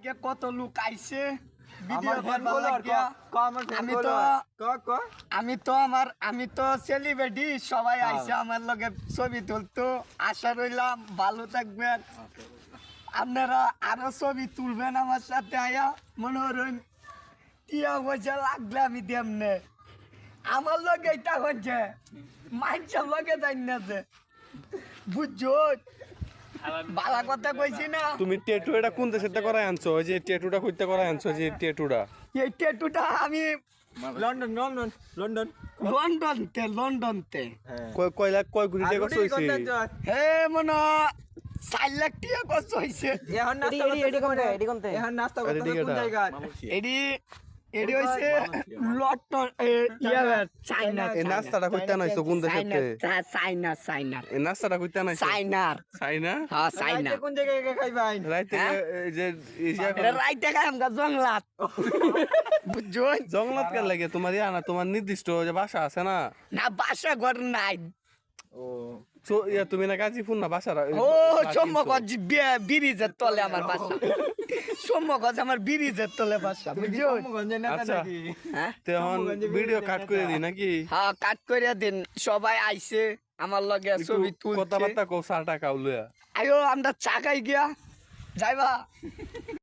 আজকে কত লোক আইছে আমি তো সেলিব্রিটি সবাই আইছে আমার লগে ছবি তুলতো আশা রইলাম ভালো থাকবেন আপনারা আরো ছবি তুলবেন আমার সাথে আয়া মনোরঞ্জন টিয়া পয়সা লাগলে আমি দেমনে আমার লগে এটা হচ্ছে মানুষের লগে যাই না যে বুঝছো বালা কথা কইছি না তুমি ট্যাটু এটা কোন দেশে করাই আনছো ওই যে ট্যাটুটা কইতে করাই আনছো যে ট্যাটুটা এই ট্যাটুটা আমি লন্ডনতে কয় লাখ কয় কোটি টাকা কষ্ট হইছে হে মনে 4 লাখ টাকা কষ্ট হইছে এডি হইছে লন্ডন চাইনা এই নাস্তাটা কইতে নাইছো কোন দেশেতে চাইনা এই নাস্তাটা কইতে নাইছো চাইনার চাইনা হ্যাঁ চাইনা কোন জায়গায় খাইবাই রাইতে এই যে এটা রাইতে খাই আমগা জংলাত বুঝছো জঙ্গলত কেন লাগে তোমার না তোমার নির্দিষ্ট যে বাসা আছে না না বাসা ঘর নাই ও তুমি না গাজীপুর না বাসা ও সম্মগজ ব্রিজের তলে আমার বাসা সম্মগজ আমার ব্রিজের তলে বাসা বুঝছো আচ্ছা হ্যাঁ তখন ভিডিও কাট করে দিই নাকি হ্যাঁ কাট করে দিন সবাই আইছে আমার লগে ছবি তুলছে কথাবার্তা কও 4 টাকা লইয়া আয়ো আমরা চা খাই গিয়া যাইবা